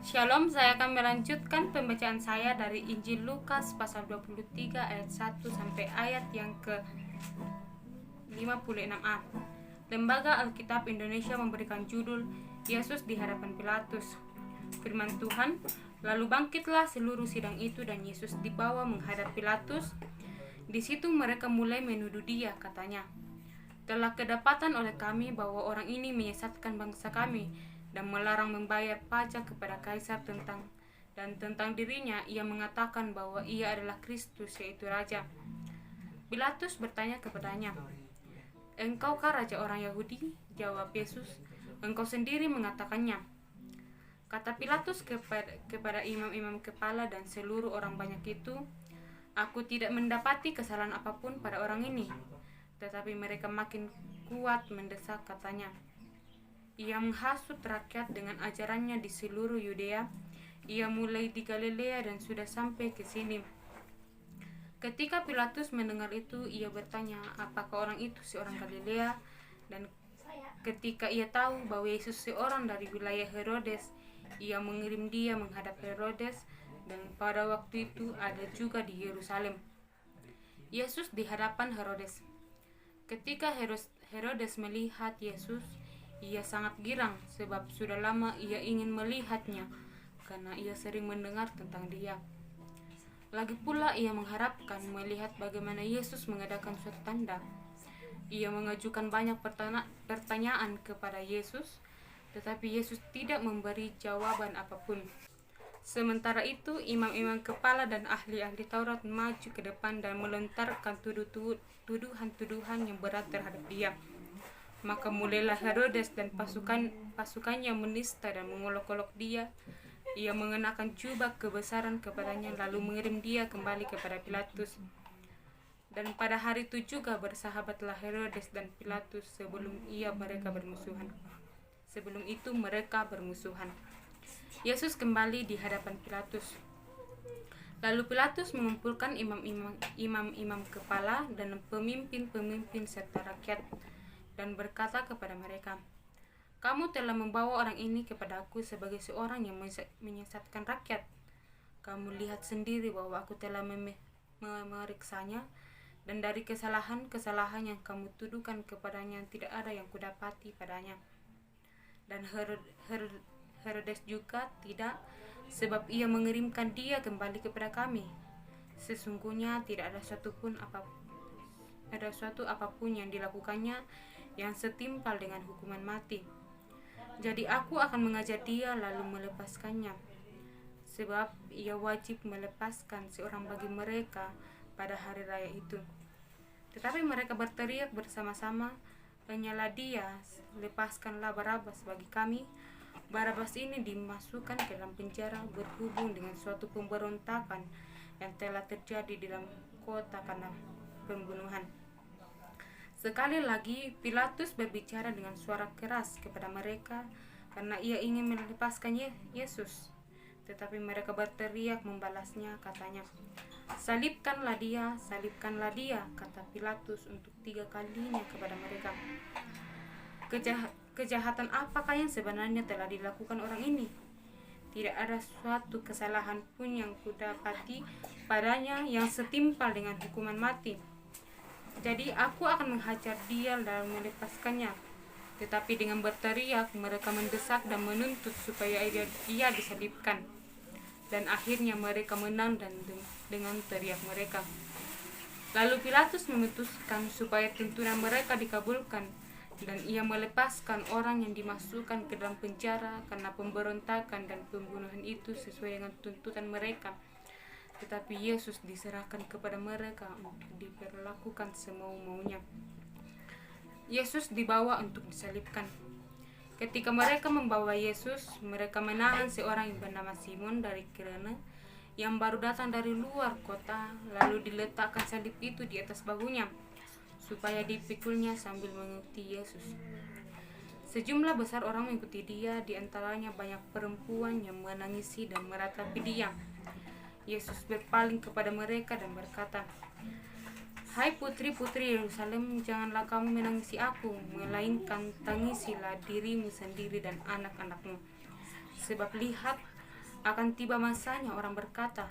Shalom, saya akan melanjutkan pembacaan saya dari Injil Lukas pasal 23 ayat 1 sampai ayat yang ke-56a. Lembaga Alkitab Indonesia memberikan judul Yesus di hadapan Pilatus. Firman Tuhan, lalu bangkitlah seluruh sidang itu dan Yesus dibawa menghadap Pilatus. Di situ mereka mulai menuduh dia, katanya, telah kedapatan oleh kami bahwa orang ini menyesatkan bangsa kami dan melarang membayar pajak kepada kaisar tentang dirinya ia mengatakan bahwa ia adalah Kristus, yaitu Raja. Pilatus bertanya kepadanya, "Engkaukah Raja orang Yahudi?" Jawab Yesus, "Engkau sendiri mengatakannya." Kata Pilatus kepada imam-imam kepala dan seluruh orang banyak itu, "Aku tidak mendapati kesalahan apapun pada orang ini." Tetapi mereka makin kuat mendesak, katanya, "Ia menghasut rakyat dengan ajarannya di seluruh Yudea. Ia mulai di Galilea dan sudah sampai ke sini." Ketika Pilatus mendengar itu, ia bertanya, apakah orang itu seorang Galilea? Dan ketika ia tahu bahwa Yesus seorang dari wilayah Herodes, ia mengirim dia menghadap Herodes, dan pada waktu itu ada juga di Yerusalem. Yesus di hadapan Herodes. Ketika Herodes melihat Yesus, ia sangat girang sebab sudah lama ia ingin melihatnya karena ia sering mendengar tentang dia. Lagi pula ia mengharapkan melihat bagaimana Yesus mengadakan suatu tanda. Ia mengajukan banyak pertanyaan kepada Yesus, tetapi Yesus tidak memberi jawaban apapun. Sementara itu, imam-imam kepala dan ahli-ahli Taurat maju ke depan dan melontarkan tuduhan-tuduhan yang berat terhadap dia. Maka mulailah Herodes dan pasukannya menista dan mengolok-olok dia. Ia mengenakan jubah kebesaran kepadanya, lalu mengirim dia kembali kepada Pilatus. Dan pada hari itu juga bersahabatlah Herodes dan Pilatus sebelum itu mereka bermusuhan. Yesus kembali di hadapan Pilatus. Lalu Pilatus mengumpulkan imam-imam kepala dan pemimpin-pemimpin serta rakyat dan berkata kepada mereka, "Kamu telah membawa orang ini kepadaku sebagai seorang yang menyesatkan rakyat. Kamu lihat sendiri bahwa aku telah memeriksanya, dan dari kesalahan-kesalahan yang kamu tuduhkan kepadanya tidak ada yang kudapati padanya. Dan Herodes juga tidak, sebab ia mengirimkan dia kembali kepada kami. Sesungguhnya tidak ada suatu apapun yang dilakukannya yang setimpal dengan hukuman mati. Jadi aku akan mengajar dia lalu melepaskannya, sebab ia wajib melepaskan seorang bagi mereka pada hari raya itu." Tetapi mereka berteriak bersama-sama, "Hanyalah dia, lepaskanlah Barabas bagi kami." Barabas ini dimasukkan ke dalam penjara berhubung dengan suatu pemberontakan yang telah terjadi di dalam kota karena pembunuhan. Sekali lagi Pilatus berbicara dengan suara keras kepada mereka karena ia ingin melepaskan Yesus. Tetapi mereka berteriak membalasnya, katanya, salibkanlah dia, kata Pilatus untuk 3 kalinya kepada mereka. Kejahatan apakah yang sebenarnya telah dilakukan orang ini? Tidak ada suatu kesalahan pun yang kudapati padanya yang setimpal dengan hukuman mati. Jadi aku akan menghajar dia dan melepaskannya." Tetapi dengan berteriak mereka mendesak dan menuntut supaya ia disalibkan. Dan akhirnya mereka menang dengan teriak mereka. Lalu Pilatus memutuskan supaya tuntunan mereka dikabulkan, dan ia melepaskan orang yang dimasukkan ke dalam penjara karena pemberontakan dan pembunuhan itu sesuai dengan tuntutan mereka. Tetapi Yesus diserahkan kepada mereka untuk diperlakukan semau-maunya. Yesus dibawa untuk disalibkan. Ketika mereka membawa Yesus, mereka menahan seorang yang bernama Simon dari Kirene yang baru datang dari luar kota, lalu diletakkan salib itu di atas bahunya supaya dipikulnya sambil mengikuti Yesus. Sejumlah besar orang mengikuti dia, di antaranya banyak perempuan yang menangisi dan meratapi dia. Yesus berpaling kepada mereka dan berkata, "Hai putri-putri Yerusalem, janganlah kamu menangisi aku, melainkan tangisilah dirimu sendiri dan anak-anakmu. Sebab lihat, Akan tiba masanya orang berkata,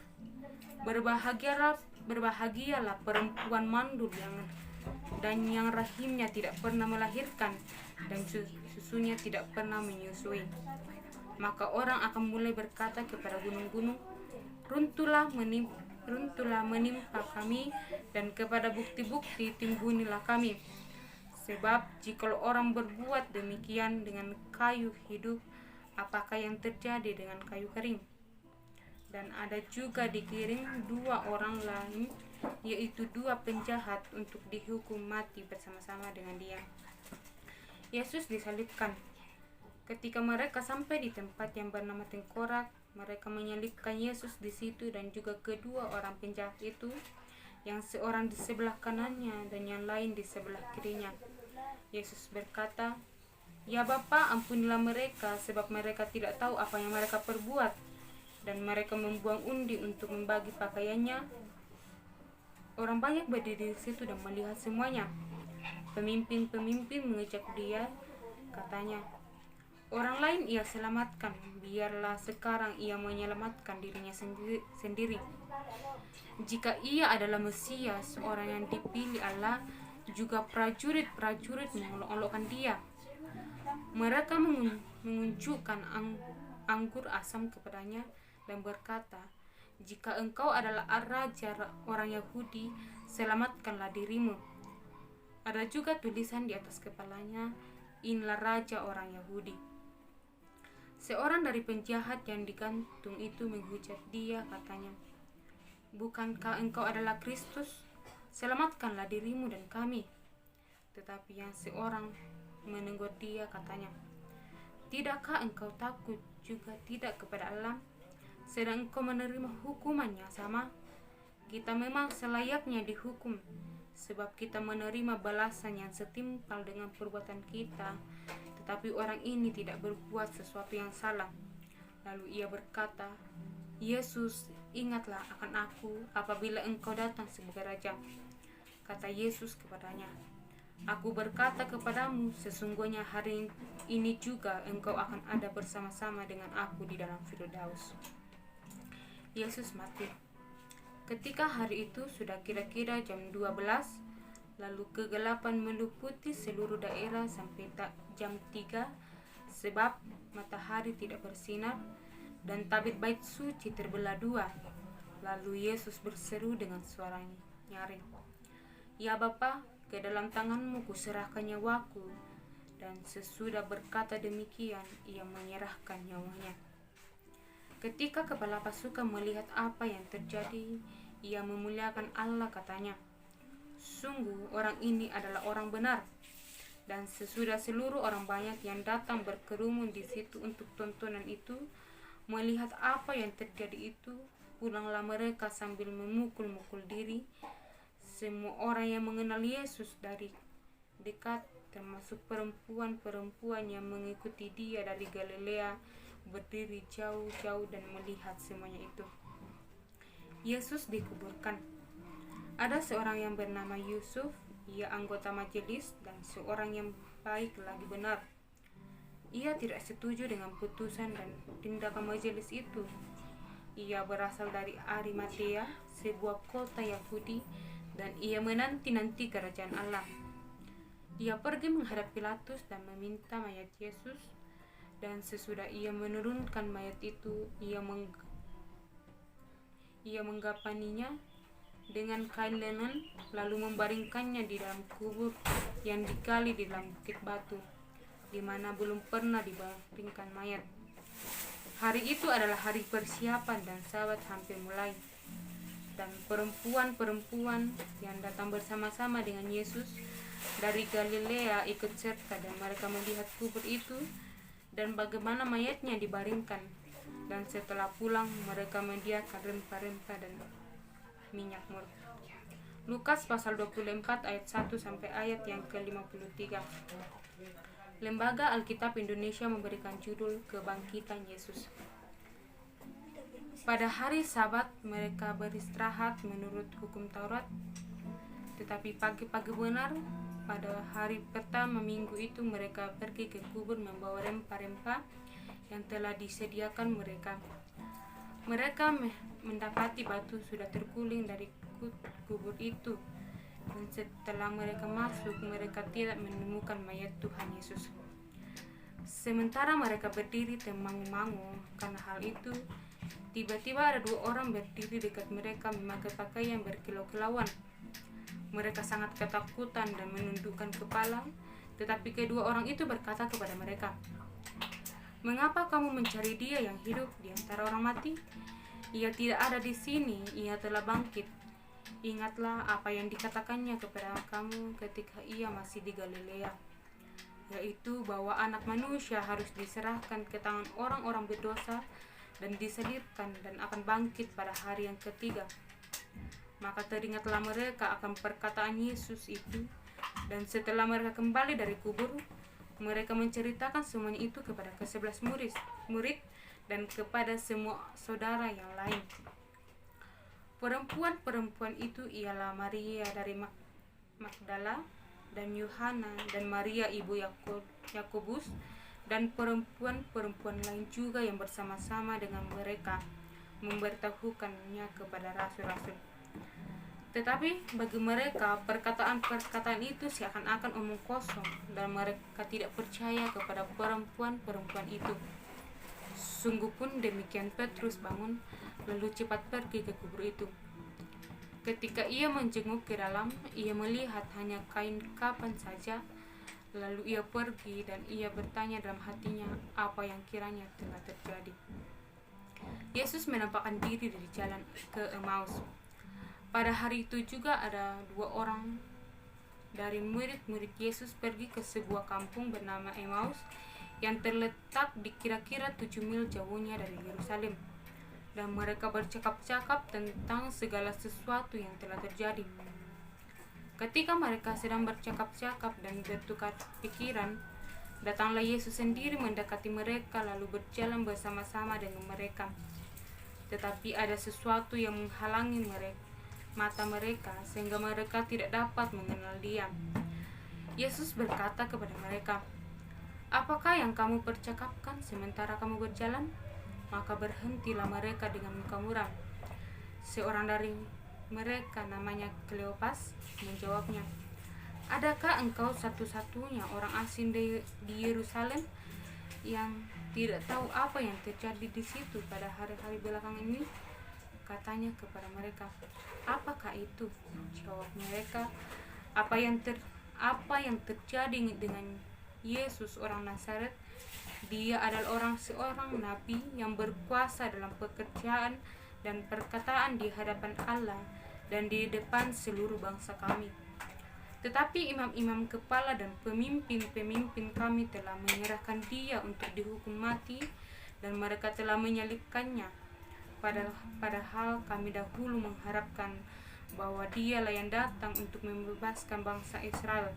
berbahagialah perempuan mandul dan yang rahimnya tidak pernah melahirkan dan susunya tidak pernah menyusui. Maka orang akan mulai berkata kepada gunung-gunung, runtuhlah menimpa kami, dan kepada bukti-bukti timbunilah kami. Sebab jikalau orang berbuat demikian dengan kayu hidup, apakah yang terjadi dengan kayu kering? Dan ada juga dikirim 2 orang lain, yaitu 2 penjahat, untuk dihukum mati bersama-sama dengan dia. Yesus disalibkan. Ketika mereka sampai di tempat yang bernama Tengkorak, mereka menyalibkan Yesus di situ dan juga kedua orang penjahat itu, yang seorang di sebelah kanannya dan yang lain di sebelah kirinya. Yesus berkata, "Ya Bapa, ampunilah mereka, sebab mereka tidak tahu apa yang mereka perbuat." Dan mereka membuang undi untuk membagi pakaiannya. Orang banyak berdiri di situ dan melihat semuanya. Pemimpin-pemimpin mengejek dia, katanya, "Orang lain ia selamatkan, biarlah sekarang ia menyelamatkan dirinya sendiri. Jika ia adalah Mesias, orang yang dipilih Allah, juga prajurit-prajurit mengolok-olokkan dia." Mereka mengunjukkan anggur asam kepadanya dan berkata, "Jika engkau adalah raja orang Yahudi, selamatkanlah dirimu." Ada juga tulisan di atas kepalanya, "Inilah raja orang Yahudi." Seorang dari penjahat yang digantung itu menghujat dia, katanya, "Bukankah engkau adalah Kristus? Selamatkanlah dirimu dan kami." Tetapi yang seorang menegur dia, katanya, "Tidakkah engkau takut juga tidak kepada Allah, sedang engkau menerima hukuman yang sama? Kita memang selayaknya dihukum, sebab kita menerima balasan yang setimpal dengan perbuatan kita, tetapi orang ini tidak berbuat sesuatu yang salah." Lalu ia berkata, "Yesus, ingatlah akan aku apabila engkau datang sebagai raja." Kata Yesus kepadanya, "Aku berkata kepadamu, sesungguhnya hari ini juga engkau akan ada bersama-sama dengan aku di dalam Firdaus." Yesus mati. Ketika hari itu sudah kira-kira jam 12, lalu kegelapan meliputi seluruh daerah sampai jam 3, sebab matahari tidak bersinar, dan tabit bait suci terbelah 2. Lalu Yesus berseru dengan suara nyaring, "Ya Bapa, ke dalam tanganmu kuserahkan nyawaku." Dan sesudah berkata demikian, ia menyerahkan nyawanya. Ketika kepala pasukan melihat apa yang terjadi, ia memuliakan Allah, katanya, "Sungguh orang ini adalah orang benar." Dan sesudah seluruh orang banyak yang datang berkerumun di situ untuk tontonan itu melihat apa yang terjadi itu, pulanglah mereka sambil memukul-mukul diri. Semua orang yang mengenal Yesus dari dekat, termasuk perempuan-perempuan yang mengikuti dia dari Galilea, berdiri jauh-jauh dan melihat semuanya itu. Yesus dikuburkan. Ada seorang yang bernama Yusuf, ia anggota majelis dan seorang yang baik lagi benar. Ia tidak setuju dengan putusan dan tindakan majelis itu. Ia berasal dari Arimatea, sebuah kota Yahudi, dan ia menanti-nanti kerajaan Allah. Ia pergi menghadap Pilatus dan meminta mayat Yesus, dan sesudah ia menurunkan mayat itu, ia menggapaninya dengan kain linen, lalu membaringkannya di dalam kubur yang digali di dalam bukit batu, di mana belum pernah dibaringkan mayat. Hari itu adalah hari persiapan dan Sabat hampir mulai. Dan perempuan-perempuan yang datang bersama-sama dengan Yesus dari Galilea ikut serta, dan mereka melihat kubur itu dan bagaimana mayatnya dibaringkan. Dan setelah pulang, mereka menyediakan rempah-rempah dan minyak mur. Lukas pasal 24 ayat 1 sampai ayat yang ke-53. Lembaga Alkitab Indonesia memberikan judul Kebangkitan Yesus. Pada hari Sabat mereka beristirahat menurut hukum Taurat, tetapi pagi-pagi benar pada hari pertama minggu itu mereka pergi ke kubur membawa rempah-rempah yang telah disediakan mereka. Mereka mendapati batu sudah terguling dari kubur itu, dan setelah mereka masuk, mereka tidak menemukan mayat Tuhan Yesus. Sementara mereka berdiri termangu-mangu karena hal itu, tiba-tiba ada 2 orang berdiri dekat mereka memakai pakaian berkilau-kilauan. Mereka sangat ketakutan dan menundukkan kepala, tetapi kedua orang itu berkata kepada mereka, "Mengapa kamu mencari Dia yang hidup di antara orang mati? Ia tidak ada di sini, Ia telah bangkit. Ingatlah apa yang dikatakannya kepada kamu ketika Ia masih di Galilea, yaitu bahwa Anak Manusia harus diserahkan ke tangan orang-orang berdosa dan disalibkan dan akan bangkit pada hari yang ketiga." Maka teringatlah mereka akan perkataan Yesus itu, dan setelah mereka kembali dari kubur, mereka menceritakan semuanya itu kepada ke-11 murid dan kepada semua saudara yang lain. Perempuan-perempuan itu ialah Maria dari Magdala dan Yohana dan Maria ibu Yakobus dan perempuan-perempuan lain juga yang bersama-sama dengan mereka memberitahukannya kepada rasul-rasul. Tetapi bagi mereka perkataan-perkataan itu seakan-akan omong kosong, dan mereka tidak percaya kepada perempuan-perempuan itu. Sungguh pun demikian, Petrus bangun lalu cepat pergi ke kubur itu. Ketika ia menjenguk ke dalam, ia melihat hanya kain kapan saja. Lalu ia pergi dan ia bertanya dalam hatinya apa yang kiranya telah terjadi. Yesus menampakkan diri dari jalan ke Emmaus. Pada hari itu juga ada 2 orang dari murid-murid Yesus pergi ke sebuah kampung bernama Emmaus yang terletak di kira-kira 7 mil jauhnya dari Yerusalem, dan mereka bercakap-cakap tentang segala sesuatu yang telah terjadi. Ketika mereka sedang bercakap-cakap dan bertukar pikiran, datanglah Yesus sendiri mendekati mereka lalu berjalan bersama-sama dengan mereka. Tetapi ada sesuatu yang menghalangi mata mereka sehingga mereka tidak dapat mengenal Dia. Yesus berkata kepada mereka, "Apakah yang kamu percakapkan sementara kamu berjalan?" Maka berhentilah mereka dengan muka muram. Seorang dari mereka, namanya Kleopas, menjawabnya, "Adakah engkau satu-satunya orang asing di Yerusalem yang tidak tahu apa yang terjadi di situ pada hari-hari belakangan ini?" Katanya kepada mereka, "Apakah itu?" Jawab mereka, apa yang terjadi dengan Yesus orang Nazaret. Dia adalah seorang nabi yang berkuasa dalam pekerjaan dan perkataan di hadapan Allah dan di depan seluruh bangsa kami. Tetapi imam-imam kepala dan pemimpin-pemimpin kami telah menyerahkan Dia untuk dihukum mati, dan mereka telah menyalibkannya. Padahal kami dahulu mengharapkan bahwa Dialah yang datang untuk membebaskan bangsa Israel.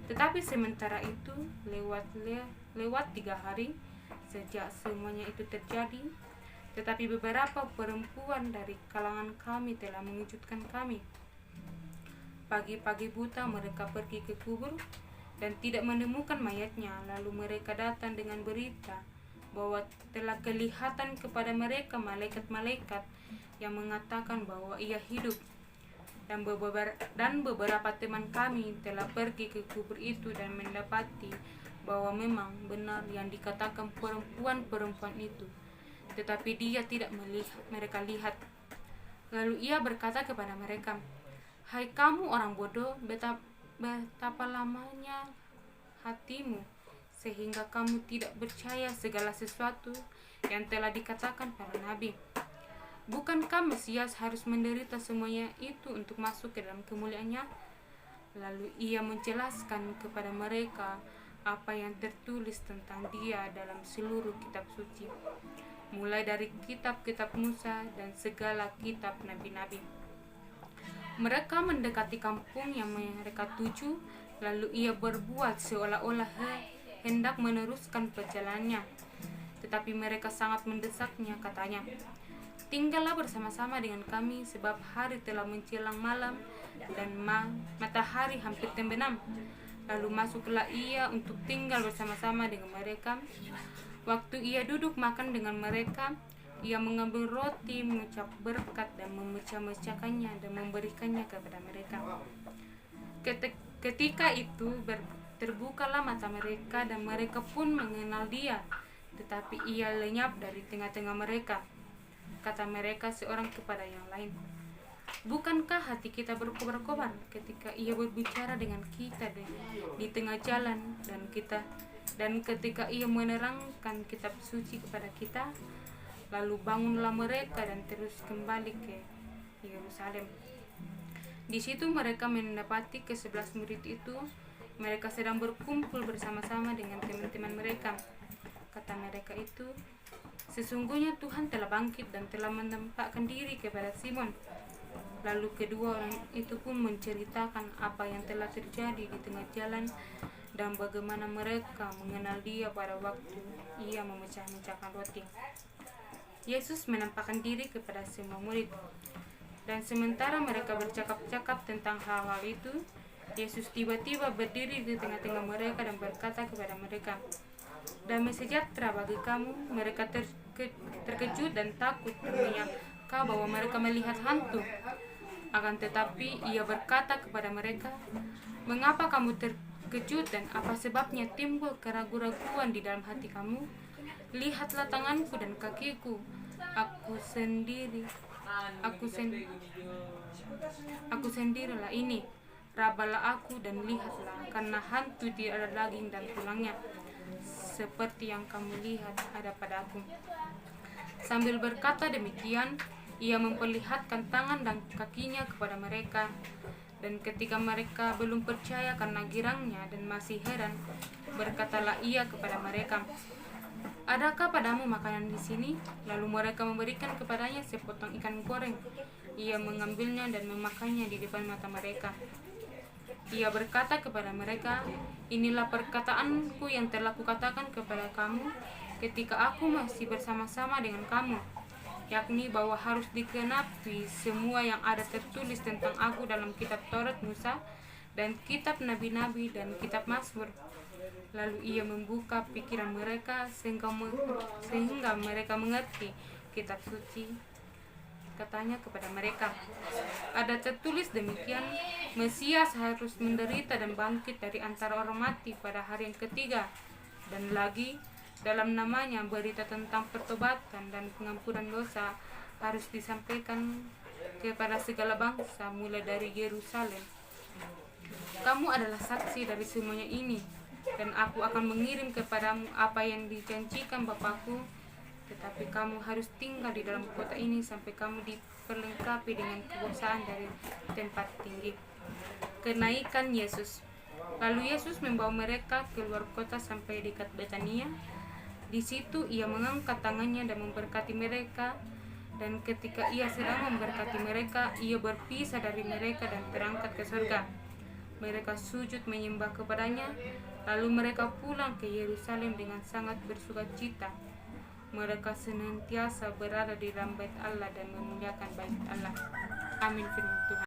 Tetapi sementara itu lewat 3 hari sejak semuanya itu terjadi, tetapi beberapa perempuan dari kalangan kami telah mengejutkan kami. Pagi-pagi buta mereka pergi ke kubur dan tidak menemukan mayatnya. Lalu mereka datang dengan berita bahwa telah kelihatan kepada mereka malaikat-malaikat yang mengatakan bahwa Ia hidup. Dan beberapa teman kami telah pergi ke kubur itu dan mendapati bahwa memang benar yang dikatakan perempuan-perempuan itu, tetapi Dia tidak mereka lihat. Lalu Ia berkata kepada mereka, "Hai kamu orang bodoh, betapa lamanya hatimu sehingga kamu tidak percaya segala sesuatu yang telah dikatakan para nabi. Bukankah Mesias harus menderita semuanya itu untuk masuk ke dalam kemuliaannya?" Lalu Ia menjelaskan kepada mereka apa yang tertulis tentang Dia dalam seluruh kitab suci, mulai dari kitab-kitab Musa dan segala kitab nabi-nabi. Mereka mendekati kampung yang mereka tuju, lalu Ia berbuat seolah-olah hendak meneruskan perjalanannya. Tetapi mereka sangat mendesaknya, katanya, "Tinggallah bersama-sama dengan kami, sebab hari telah menjelang malam dan matahari hampir terbenam." Lalu masuklah Ia untuk tinggal bersama-sama dengan mereka. Waktu Ia duduk makan dengan mereka, Ia mengambil roti, mengucap berkat dan memecah-mecahkannya dan memberikannya kepada mereka. Ketika itu terbukalah mata mereka dan mereka pun mengenal Dia, tetapi Ia lenyap dari tengah-tengah mereka. Kata mereka seorang kepada yang lain, "Bukankah hati kita berkobar-kobar ketika Ia berbicara dengan kita di tengah jalan dan ketika Ia menerangkan kitab suci kepada kita?" Lalu bangunlah mereka dan terus kembali ke Yerusalem. Di situ mereka mendapati ke-11 murid itu. Mereka sedang berkumpul bersama-sama dengan teman-teman mereka. Kata mereka itu, "Sesungguhnya Tuhan telah bangkit dan telah menampakkan diri kepada Simon." Lalu kedua orang itu pun menceritakan apa yang telah terjadi di tengah jalan dan bagaimana mereka mengenal Dia pada waktu Ia memecah-mecahkan roti. Yesus menampakkan diri kepada semua murid. Dan sementara mereka bercakap-cakap tentang hal-hal itu, Yesus tiba-tiba berdiri di tengah-tengah mereka dan berkata kepada mereka, "Damai sejahtera bagi kamu." Mereka terkejut dan takut dan menyangka bahwa mereka melihat hantu. Akan tetapi Ia berkata kepada mereka, "Mengapa kamu terkejut dan apa sebabnya timbul keraguan-raguan di dalam hati kamu? Lihatlah tanganku dan kakiku, aku sendirilah ini. Rabalah aku dan lihatlah, karena hantu tidak ada daging dan tulangnya, seperti yang kamu lihat ada pada aku." Sambil berkata demikian, Ia memperlihatkan tangan dan kakinya kepada mereka. Dan ketika mereka belum percaya karena girangnya dan masih heran, berkatalah Ia kepada mereka, "Adakah padamu makanan di sini?" Lalu mereka memberikan kepadanya sepotong ikan goreng. Ia mengambilnya dan memakannya di depan mata mereka. Ia berkata kepada mereka, "Inilah perkataanku yang telah kukatakan kepada kamu ketika aku masih bersama-sama dengan kamu, yakni bahwa harus digenapi semua yang ada tertulis tentang aku dalam kitab Taurat Musa dan kitab Nabi-Nabi dan kitab Mazmur." Lalu Ia membuka pikiran mereka sehingga mereka mengerti kitab suci. Katanya kepada mereka, "Ada tertulis demikian, Mesias harus menderita dan bangkit dari antara orang mati pada hari yang ketiga. Dan lagi, dalam namanya berita tentang pertobatan dan pengampunan dosa harus disampaikan kepada segala bangsa mulai dari Yerusalem. Kamu adalah saksi dari semuanya ini, dan aku akan mengirim kepadamu apa yang dijanjikan Bapakku, tetapi kamu harus tinggal di dalam kota ini sampai kamu diperlengkapi dengan kekuasaan dari tempat tinggi." Kenaikan Yesus. Lalu Yesus membawa mereka keluar kota sampai dekat Betania. Di situ Ia mengangkat tangannya dan memberkati mereka. Dan ketika Ia sedang memberkati mereka, Ia berpisah dari mereka dan terangkat ke surga. Mereka sujud menyembah kepadanya. Lalu mereka pulang ke Yerusalem dengan sangat bersukacita. Mereka senantiasa berada di dalam bait Allah dan memuliakan bait Allah. Amin firman Tuhan.